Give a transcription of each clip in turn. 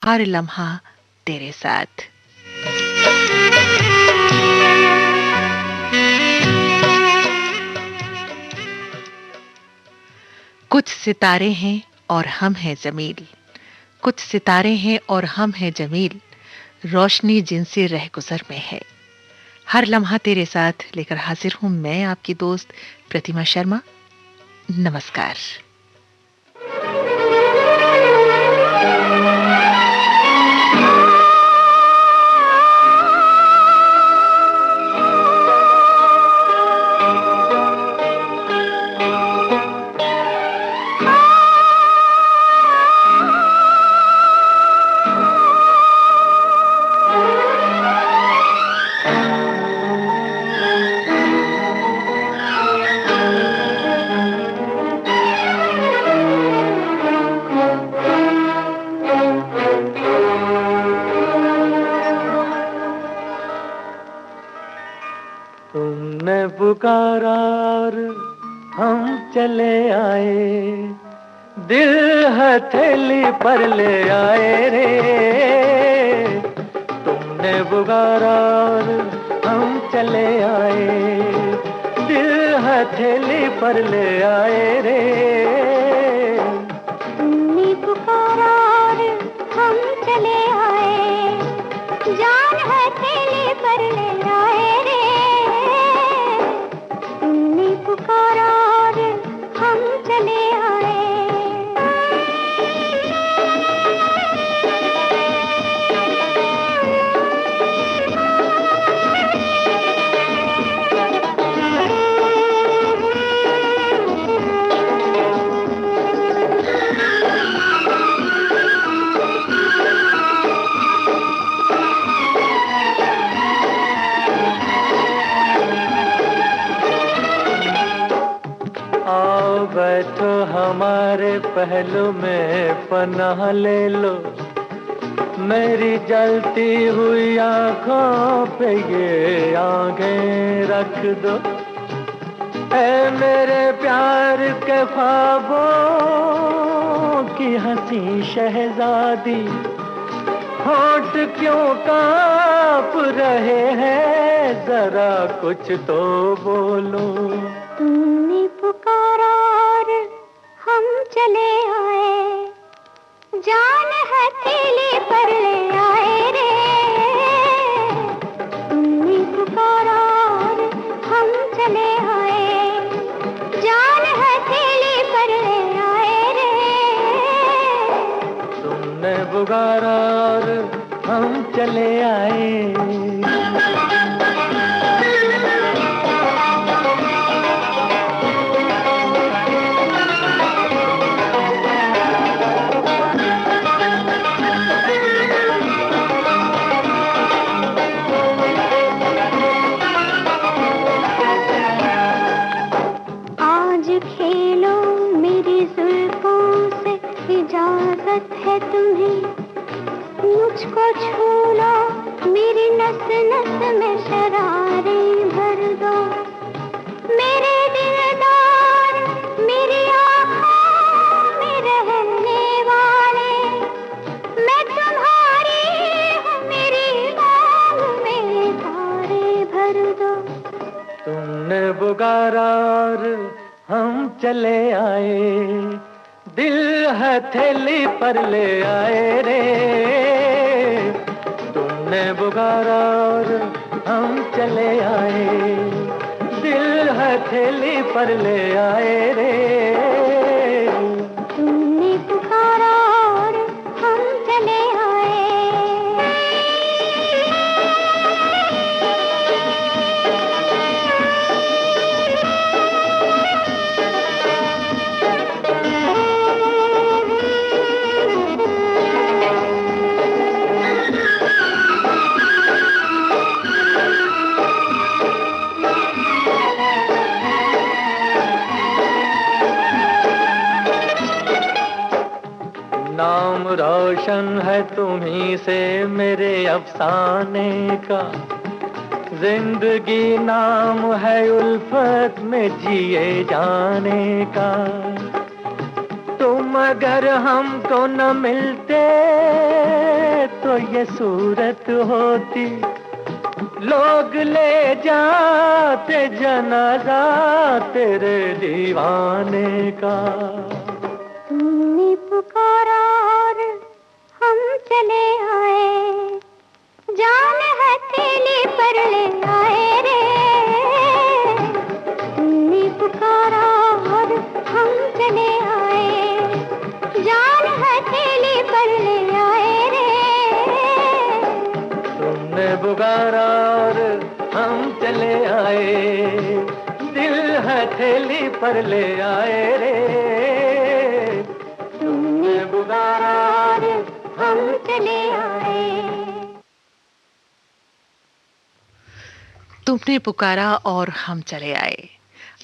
हर लम्हा तेरे साथ। कुछ सितारे हैं और हम हैं जमील, कुछ सितारे हैं और हम हैं जमील, रोशनी जिनसे रह गुजर में है। हर लम्हा तेरे साथ लेकर हाजिर हूं मैं, आपकी दोस्त प्रतिमा शर्मा। नमस्कार। तुमने पुकारा और हम चले आए, दिल हथेली पर ले आए रे। तुमने पुकारा और हम चले आए, दिल हथेली पर ले आए रे। तुमने पुकारा और हम चले आए, जान हथेली पर ले आए रे। तुमने पुकारा और हम चले आए। आओ बैठो हमारे पहलू में पनाह ले लो, मेरी जलती हुई आंखों पे ये आंखें रख दो। ऐ मेरे प्यार के ख्वाबों की हंसी शहजादी, होठ क्यों कांप रहे हैं, जरा कुछ तो बोलो। तुमने पुकारा और हम चले आए, जान हथेली पर ले आए रे। तुमने पुकारा और हम चले आए, जान हथेली पर ले आए रे। तुमने पुकारा और हम चले आए। आज खेलो मेरी जुल्फों से, इजाजत है तुम्हें। मुझको छू लो, मेरी नस नस में शरारे भर दो। मेरे दिलदार, मेरी आँखों में रहने वाले, मैं तुम्हारी हूँ, मेरी मांग में तारे भर दो। तुमने पुकारा और हम चले आए, दिल हथेली पर ले आए रे। तुमने पुकारा और हम चले आए, दिल हथेली पर ले आए रे। तुमने पुकारा और हम चले आए। नाम रोशन है तुम्ही से मेरे अफसाने का, जिंदगी नाम है उल्फत में जिए जाने का। तुम अगर हमको न मिलते तो ये सूरत होती, लोग ले जाते जनाजा तेरे दीवाने का। तुमने पुकारा और हम चले आए, जान हथेली पर ले आए रे। तुमने पुकारा और हम चले आए, जान हथेली पर ले आए रे। तुमने पुकारा और हम चले आए, दिल हथेली पर ले आए रे। तुमने पुकारा और हम चले आए। तुमने पुकारा और हम चले आए।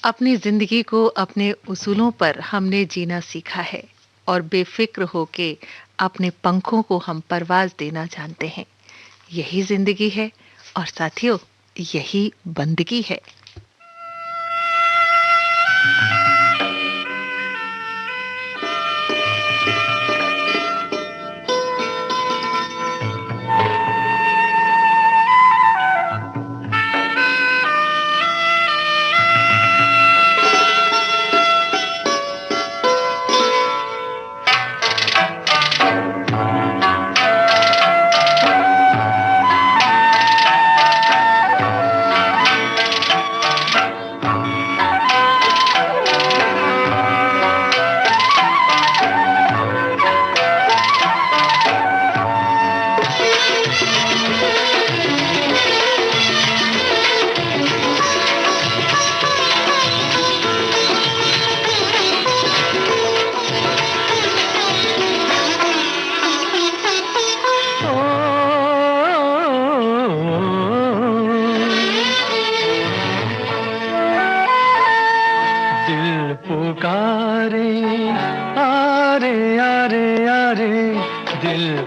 अपनी जिंदगी को अपने उसूलों पर हमने जीना सीखा है और बेफिक्र होके अपने पंखों को हम परवाज देना जानते हैं। यही जिंदगी है और साथियों, यही बंदगी है।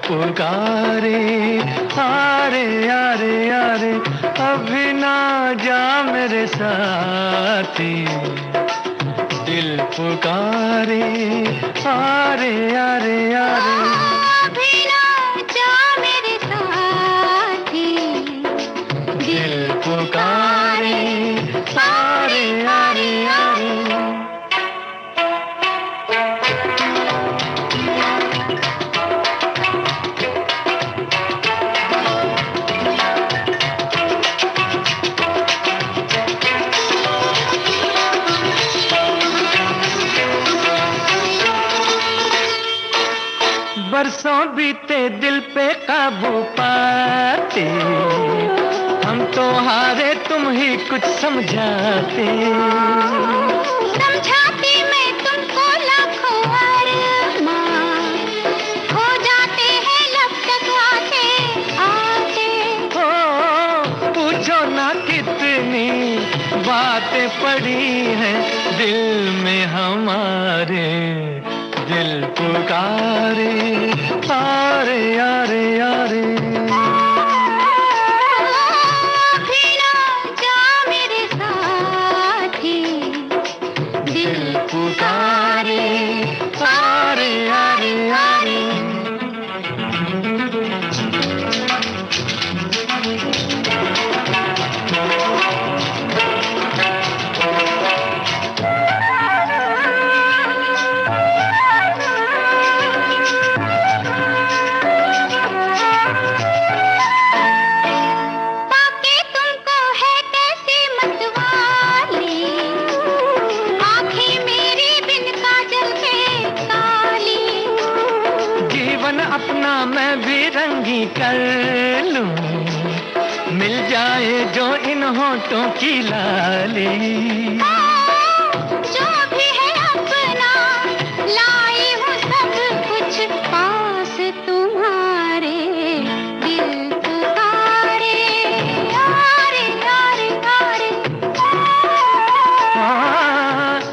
पुकारे आरे आरे आरे, अभी ना जा मेरे साथी। दिल पुकारे आरे आरे आरे, अभी ना जा मेरे साथी। दिल पुकारे आरे आरे आरे। बरसों बीते दिल पे काबू पाते, हम तो हारे तुम ही कुछ समझाते। समझाती मैं तुमको लाखों अरमान, हो जाते हैं लब तक आते आते। हो पूछो ना कितनी बातें पड़ी हैं दिल में हमारे। दिल पुकारे आरे आरे आरे, अभी ना जा मेरे साथी। दिल पुकारे आरे आरे आरे। अपना मैं भी रंगी कर लूं, मिल जाए जो इन होठों की लाली। जो भी है अपना लाई हूँ सब कुछ पास तुम्हारे। दिल पुकारे आरे आरे आरे,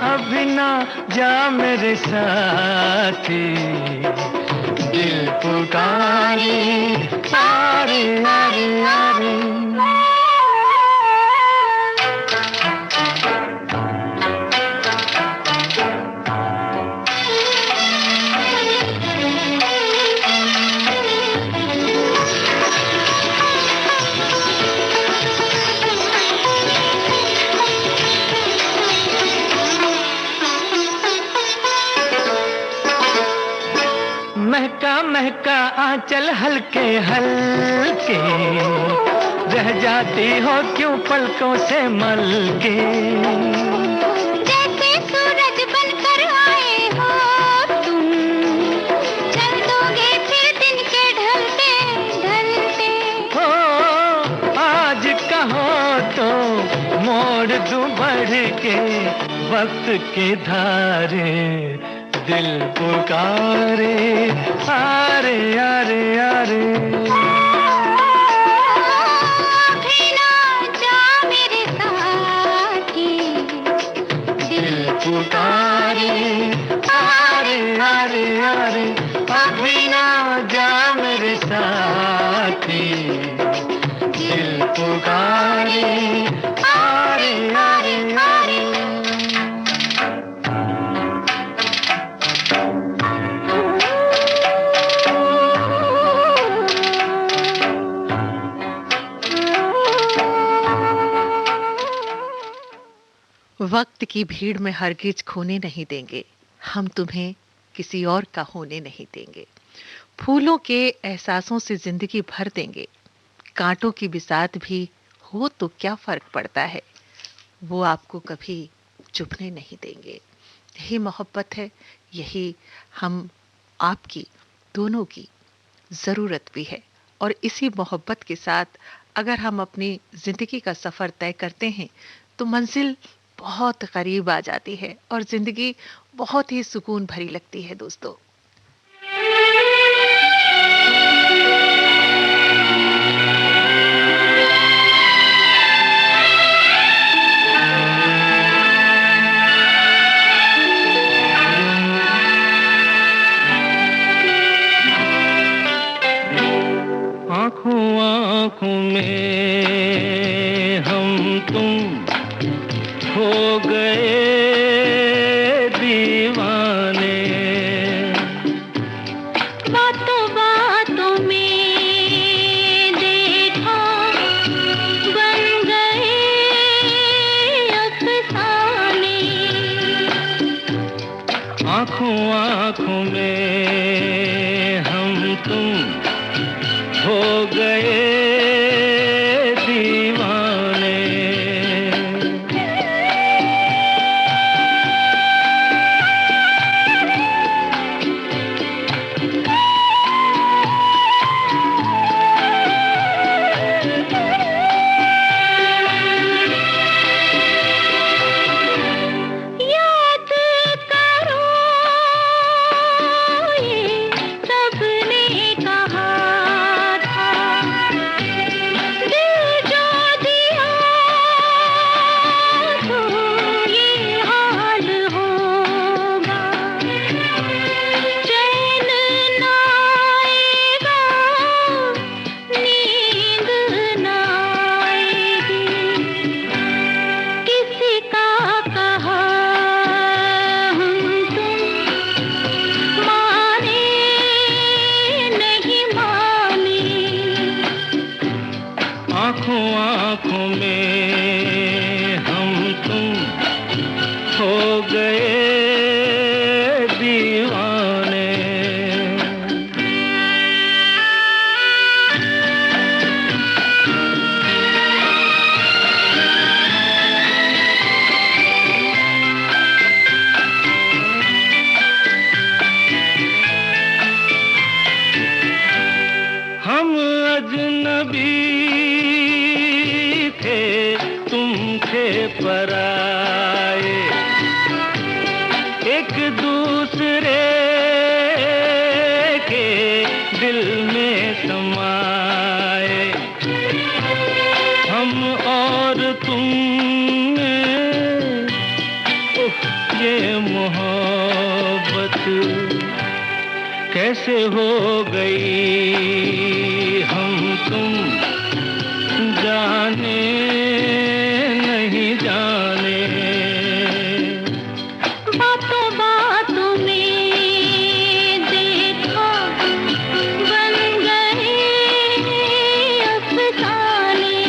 अभी ना जा मेरे साथी। दिल पुकारे आरे आरे आरे। आंचल हल्के हल्के, रह जाती हो क्यों पलकों से मलके। जैसे सूरज बनकर आए हो तुम, चल दोगे फिर दिन के ढलते ढलते। हो आज कहो तो मोड़ दूं बढ़ के, वक्त के धारे दिल पुकारे, आरे आरे आरे। अभी ना जा मेरे साथी, दिल पुकारे, आरे आरे आरे। अभी ना जा मेरे साथी, दिल पुकारे, आरे आरे आरे। वक्त की भीड़ में हरगिज खोने नहीं देंगे, हम तुम्हें किसी और का होने नहीं देंगे। फूलों के एहसासों से जिंदगी भर देंगे, कांटों की बिसात भी हो तो क्या फर्क पड़ता है, वो आपको कभी चुभने नहीं देंगे। यही मोहब्बत है, यही हम आपकी दोनों की ज़रूरत भी है। और इसी मोहब्बत के साथ अगर हम अपनी ज़िंदगी का सफ़र तय करते हैं तो मंजिल बहुत करीब आ जाती है और ज़िंदगी बहुत ही सुकून भरी लगती है दोस्तों। आँखों आँखों में हम तुम हो गए दीवाने, बातों बातों में देखा बन गए अफसाने। आँखों आँखों में हम तुम हो गए दीवाने। याद करो ये सबने कहा था, दिल जो दिया तो ये हाल होगा। चैन ना आएगा, नींद ना आएगी, किसी का कहा हम तुम माने नहीं माने। आँखों आँखों में हम तुम हो गए दीवाने। हम अजनबी थे, तुम थे पराए, एक दूसरे के दिल में समाए। हम और तुम में उफ, ये मोहब्बत कैसे हो गई हम तुम जाने नहीं जाने। बातों बातों में देखा बन गए अफसाने।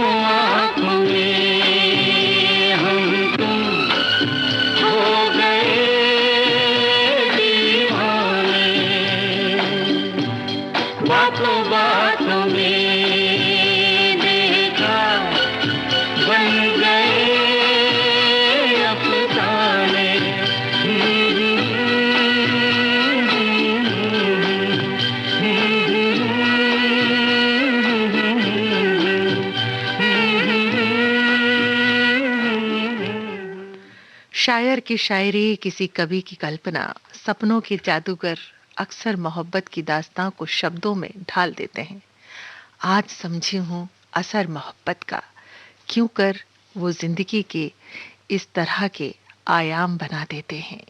आँखों आँखों में हम तुम हो गए दीवाने, बातों बातों में देखा बन गए अफसाने। शायर की शायरी, किसी कवि की कल्पना, सपनों के जादूगर अक्सर मोहब्बत की दास्तां को शब्दों में ढाल देते हैं। आज समझी हूँ असर मोहब्बत का, क्यों कर वो जिंदगी के इस तरह के आयाम बना देते हैं।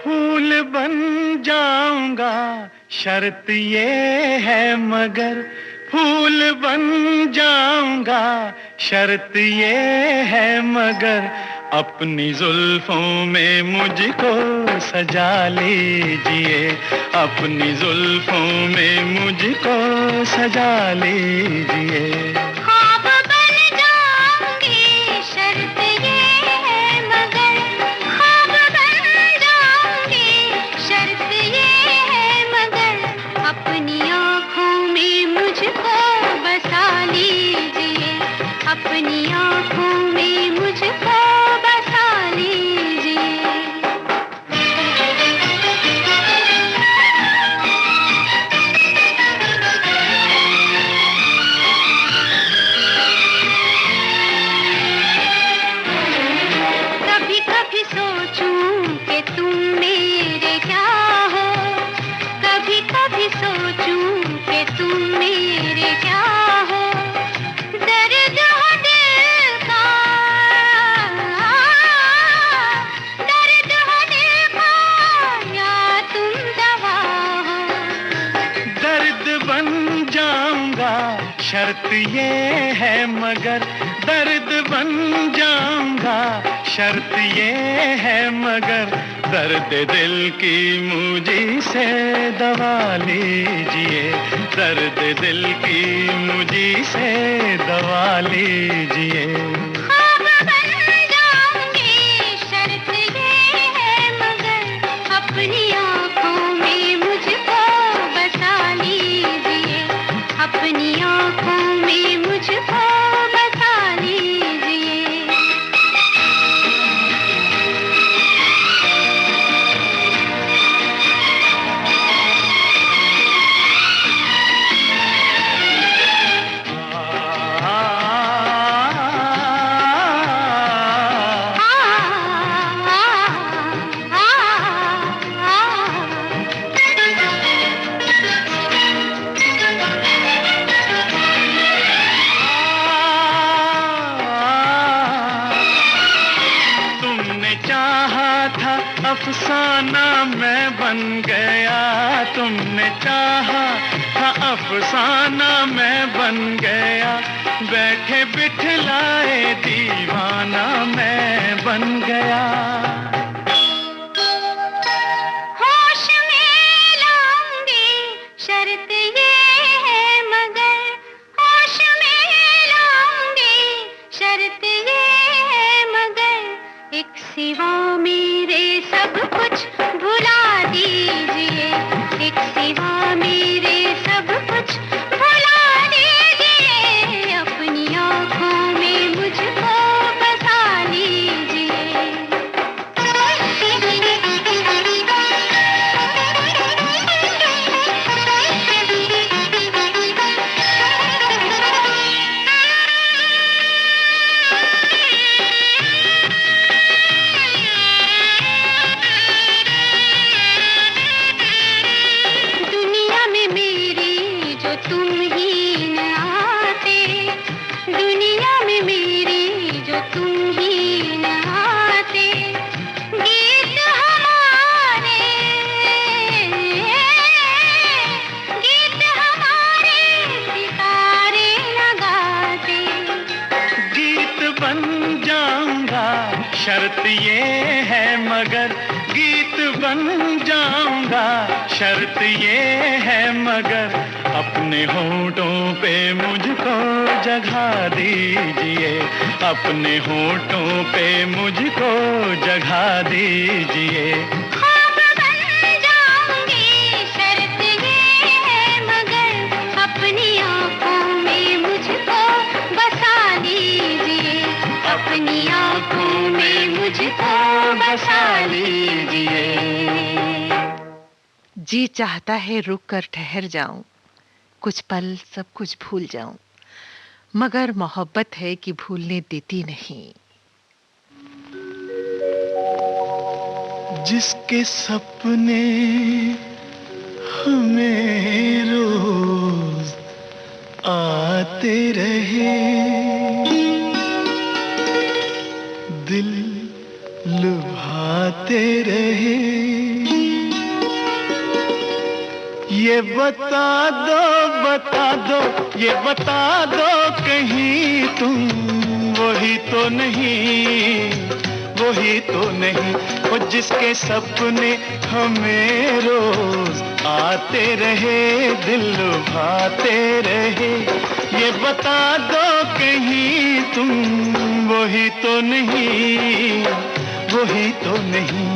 फूल बन जाऊंगा शर्त ये है मगर, फूल बन जाऊंगा शर्त ये है मगर, अपनी जुल्फों में मुझको सजा लीजिए, अपनी जुल्फों में मुझको सजा लीजिए। ख्वाब बन जाऊंगी शर्त ये है मगर, ख्वाब बन जाऊंगी शर्त ये है मगर, अपनी आँखों में मुझको बसा लीजिए, अपनी आँखों में मुझको बसा लीजिए। कभी कभी सोचूं कि तुम मेरे क्या हो, कभी कभी सोचूं कि तुम मेरे क्या हो, दर्द हो दिल का, दर्द हो दिल का, या तुम दवा हो। दर्द बन जाऊंगा शर्त ये है मगर, दर्द बन जाऊंगा शर्त ये है मगर, दर्द दिल की मुझी से दवा लीजिए, दर्द दिल की मुझी से दवा लीजिए। ख्वाब बन जाऊंगी शर्त ये है मगर, अपनी आँखों में मुझको बसा लीजिए, अपनी आँखों में मुझको बसा लीजिए। तुमने चाहा था अफसाना मैं बन गया, तुमने चाहा था अफसाना मैं बन गया, बैठे बिठलाए दीवाना मैं बन गया। होश में लाऊंगी शर्त ये है मगर, होश में लाऊंगी शर्त ये है मगर, एक सिवा मेरे सब कुछ भुला दीजिए, एक सिवा मेरे सब कुछ भुला दीजिए, अपनी आँखों में मुझको बसा लीजिए। शर्त ये है मगर गीत बन जाऊंगा, शर्त ये है मगर अपने होठों पे मुझको जगह दीजिए, अपने होठों पे मुझको जगह दीजिए। ख्वाब बन जाऊंगी, शर्त ये है मगर अपनी आंखों में मुझको बसा लीजिए, अपनी आंखों में मुझको बसा लीजिए। जी चाहता है रुक कर ठहर जाऊं, कुछ पल सब कुछ भूल जाऊं, मगर मोहब्बत है कि भूलने देती नहीं। जिसके सपने हमें रोज आते रहे, दिल लुभाते रहे, ये बता दो, बता दो, ये बता दो कहीं तुम वही तो नहीं, वही तो नहीं, वो जिसके सपने हमें रोज आते रहे, दिल लुभाते रहे, ये बता दो कहीं तुम वही तो नहीं, वही तो नहीं।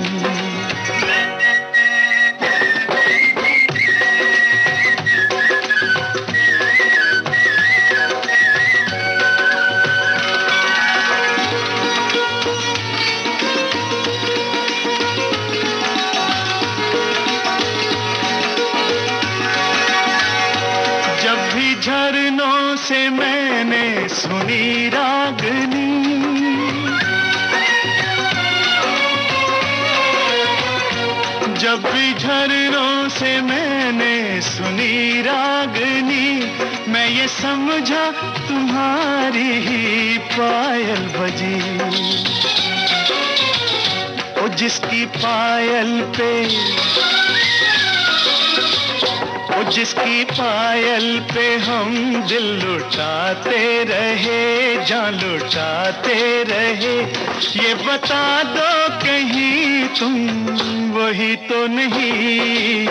झरनों से मैंने सुनी रागनी, जब भी झरनों से मैंने सुनी रागनी, मैं ये समझा तुम्हारी ही पायल बजी, ओ जिसकी पायल पे, ओ जिसकी पायल पे हम दिल लुटाते रहे, जान लुटाते रहे, ये बता दो कहीं तुम वही तो नहीं,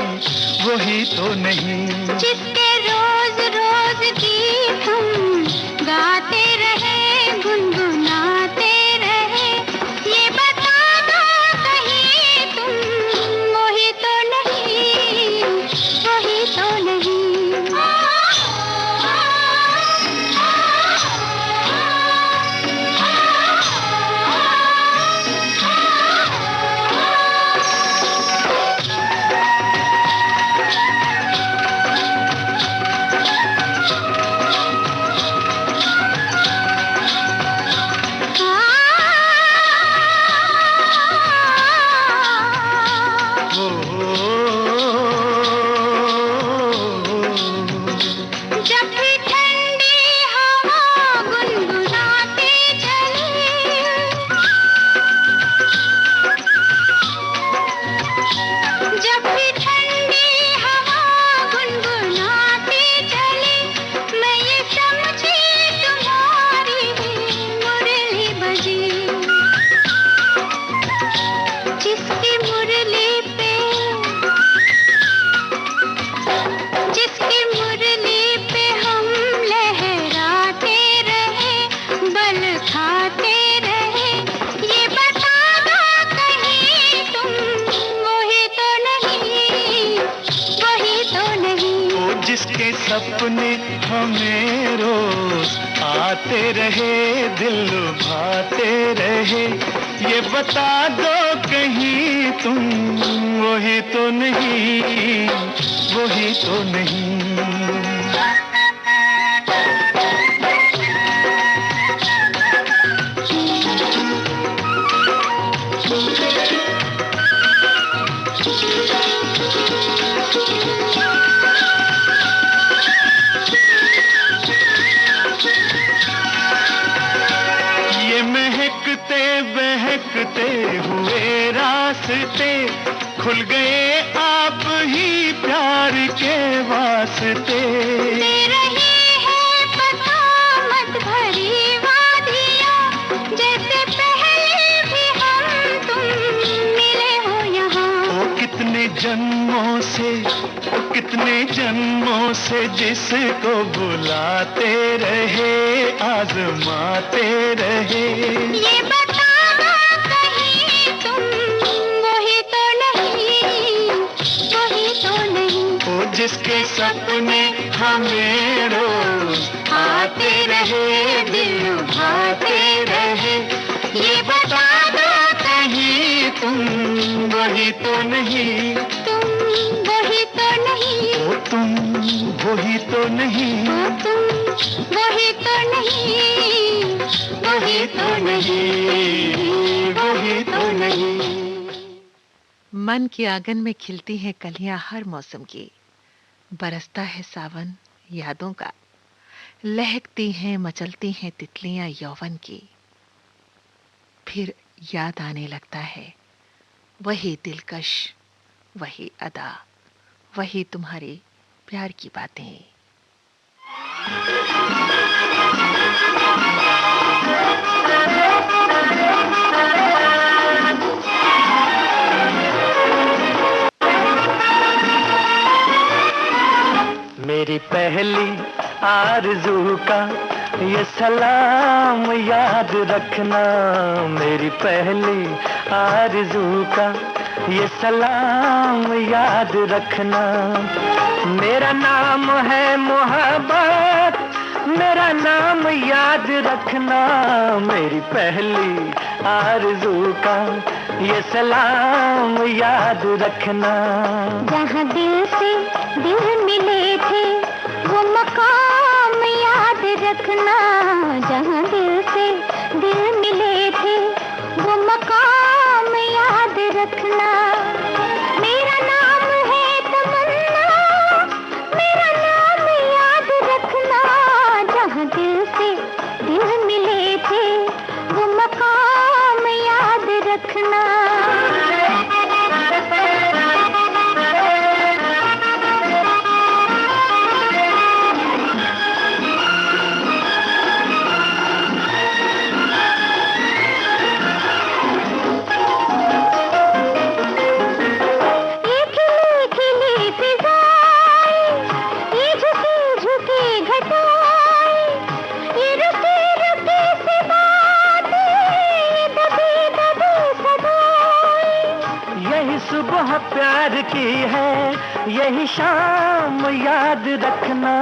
वही तो नहीं। जिसके रोज रोज गीत हम गाते रहे, गुनगुनाते रहे, ये बता दो कहीं तुम वही तो नहीं, वही तो नहीं। सपने हमें रोज आते रहे, दिल लुभाते रहे, ये बता दो कहीं तुम वही तो नहीं, वही तो नहीं। बहकते हुए रास्ते खुल गए आप ही प्यार के वास्ते, दे रही है बसामत भरी वादियाँ, जैसे पहले भी कितने जन्मों से जिसको बुलाते रहे, आजमाते रहे। ये बता दो कहीं तुम वही तो नहीं, वही तो नहीं। वो जिसके सपने हमें रोज आते रहे, दिल भाते रहे। ये बता दो कहीं तुम वही तो नहीं, तुम वही तो नहीं, ओ तुम वही तो नहीं, ओ तुम वही तो नहीं, वही तो नहीं, वही तो नहीं। मन के आंगन में खिलती हैं कलियां हर मौसम की, बरसता है सावन यादों का, लहकती हैं मचलती हैं तितलियां यौवन की। फिर याद आने लगता है वही दिलकश, वही अदा, वही तुम्हारी प्यार की बातें। मेरी पहली आरज़ू का ये सलाम याद रखना, मेरी पहली आरज़ू का ये सलाम याद रखना। मेरा नाम है मोहब्बत, मेरा नाम याद रखना, मेरी पहली आरज़ू का ये सलाम याद रखना। जहाँ दिल से दिल मिले थे वो मकाम याद रखना, जहाँ दिल से दिल मिले थे वो मकाम याद रखना। मेरा नाम है तमन्ना, मेरा नाम याद रखना, जहाँ दिल से दिल मिले थे वो मकाम याद रखना। सुबह प्यार की है यही शाम याद रखना,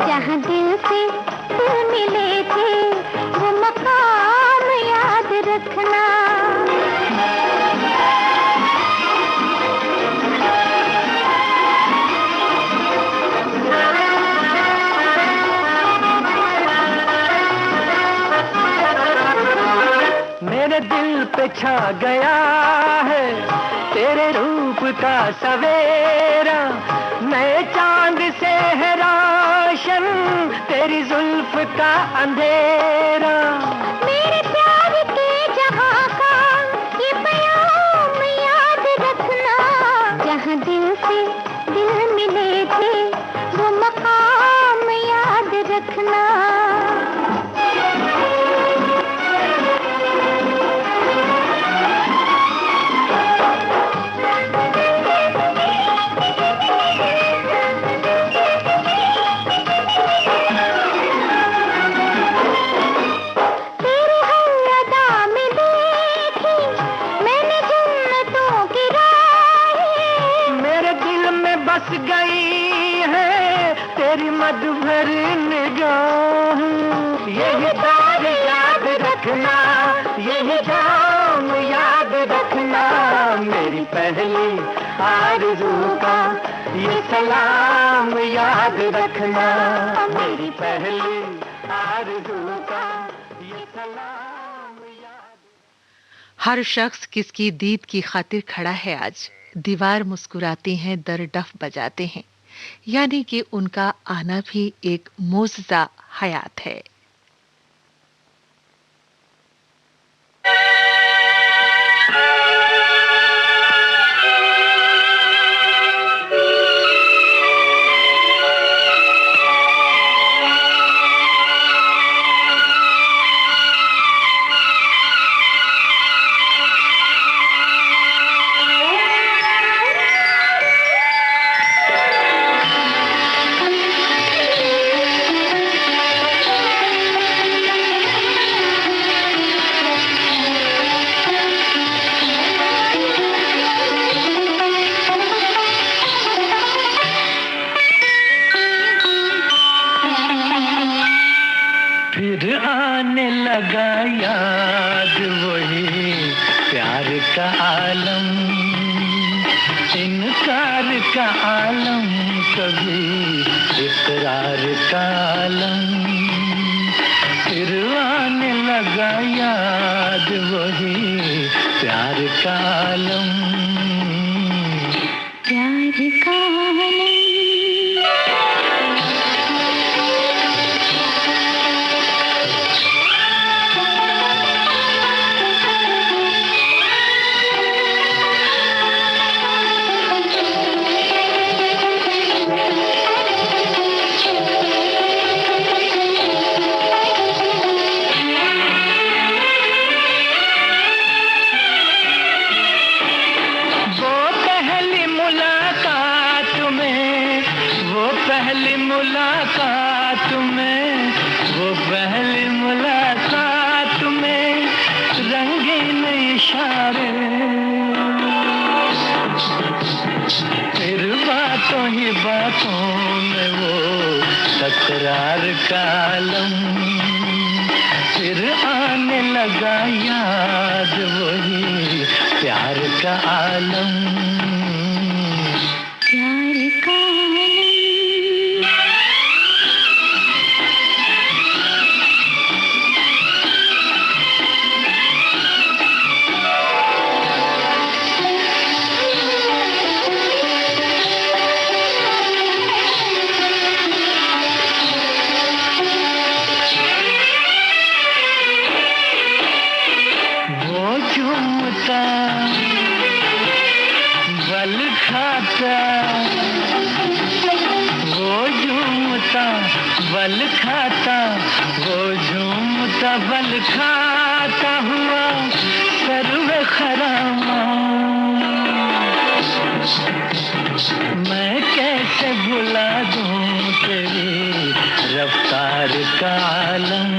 जहाँ दिल से दिल मिले थे वो मकाम याद रखना। मेरे दिल पे छा गया है तेरे रूप का सवेरा, नए चांद से है रोशन तेरी जुल्फ का अंधेरा। मेरे प्यार के जहाँ का ये प्याम याद रखना, जहाँ दिल से दिल मिले थे वो मकाम याद रखना। बस गई है तेरी मधुर निगाह, यही बात याद रखना, यही जाम याद रखना, मेरी पहली आरज़ू का ये सलाम याद रखना, मेरी पहली आरज़ू का ये सलाम याद। हर शख्स किसकी दीद की खातिर खड़ा है आज, दीवार मुस्कुराती हैं, दर डफ बजाते हैं, यानी कि उनका आना भी एक मोज़ज़ा हयात है। लगा याद वही प्यार का आलम, इनकार का आलम कभी इकरार का आलम, फिर आने लगा याद वही प्यार का आलम, प्यार का आलम। पहली मुलाकात में, वो पहली मुलाकात में रंगीन इशारे, फिर बातों ही बातों में वो तकरार का आलम, फिर आने लगा याद वही प्यार का आलम, प्यार का बल खाता, वो झूमता बल खाता, वो झूमता बल खाता हुआ सर्व खरामा, मैं कैसे भुला दूं तेरी रफ्तार का आलम,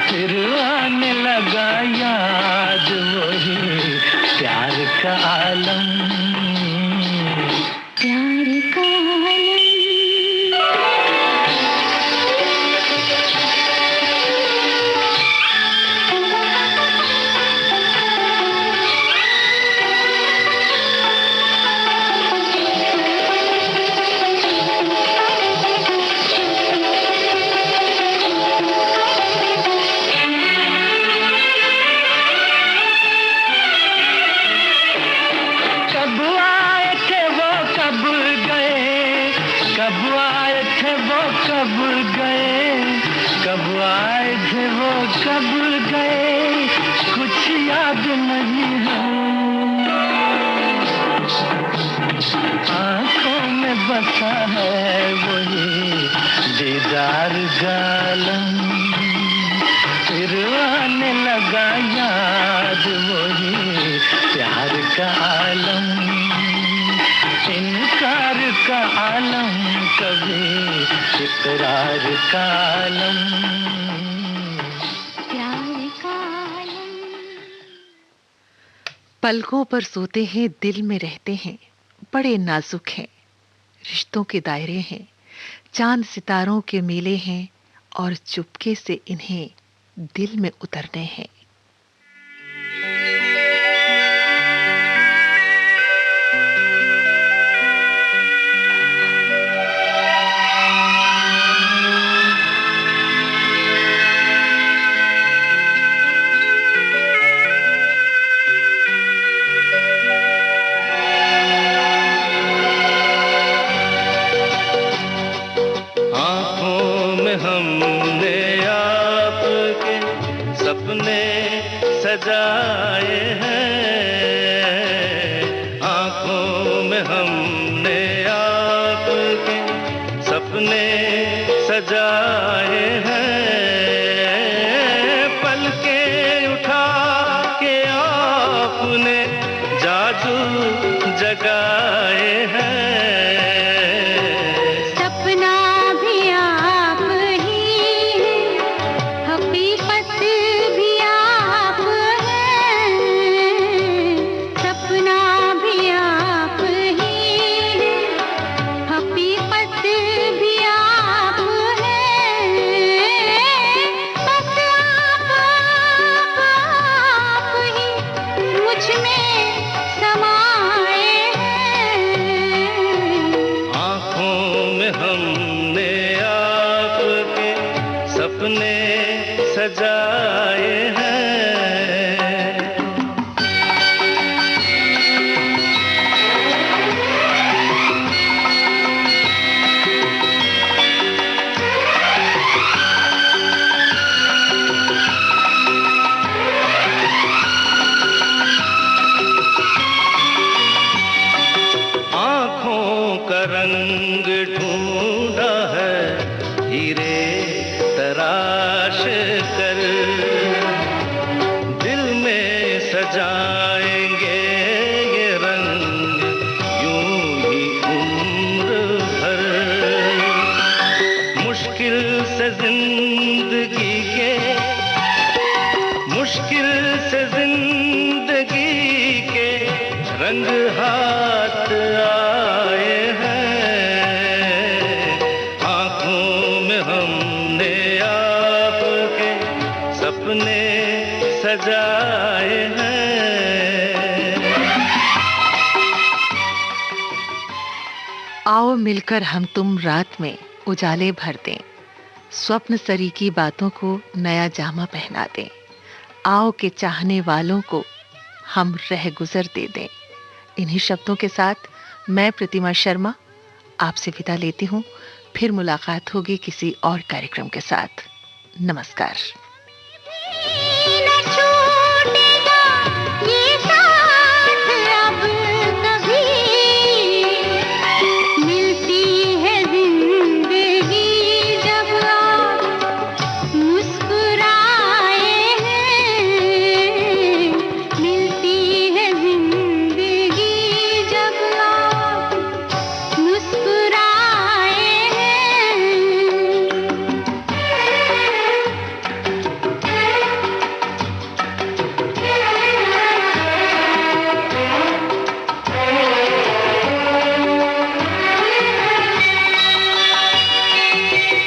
फिर आने लगा याद वही प्यार का आलम, प्यार का आलम। कब आए थे वो कब गए, कब आए थे वो कब गए, कुछ याद नहीं है, आंखों में बसा है वही दीदार गालम, फिर आने लगा याद वही प्यार का आलम, इनकार का आलम कभी इकरार का आलम, प्यार का आलम। पलकों पर सोते हैं, दिल में रहते हैं, बड़े नाजुक हैं, रिश्तों के दायरे हैं, चांद सितारों के मेले हैं, और चुपके से इन्हें दिल में उतरने हैं। हमने आपके सपने सजाए हैं, आँखों में हमने आपके सपने सजाए हैं, पलकें उठा के आपने जादू जगाए हैं, रंग ढूंढा है हीरे तराश कर, दिल में सजाएंगे ये रंग यूं ही उम्र भर। मुश्किल से जिंदगी के, मुश्किल से जिंदगी के रंग हाथ आए हैं, आंखों में हमने आपके सपने सजाए हैं। आओ मिलकर हम तुम रात में उजाले भर दें, स्वप्न सरी की बातों को नया जामा पहना दें। आओ के चाहने वालों को हम रह गुजर दे दें। इन्हीं शब्दों के साथ मैं प्रतिमा शर्मा आपसे विदा लेती हूँ। फिर मुलाकात होगी किसी और कार्यक्रम के साथ। नमस्कार। न छूटेगा ये साथ अब कभी, मिलती है जिंदगी जब आप मुस्कुराए हैं, मिलती है जिंदगी जब आप मुस्कुराए हैं।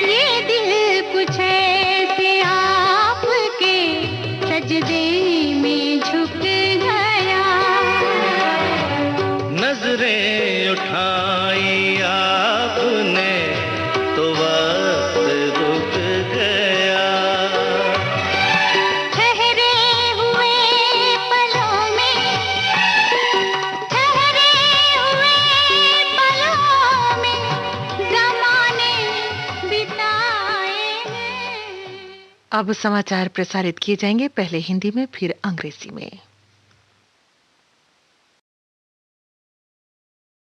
ये दिल कुछ ऐसे आपके सजदे में झुक गया, नजरें उठाई आपने तो वक्त रुक गया, ठहरे हुए पलों में, ठहरे हुए पलों में ज़माने बिताए हैं। अब समाचार प्रसारित किए जाएंगे, पहले हिंदी में फिर अंग्रेजी में।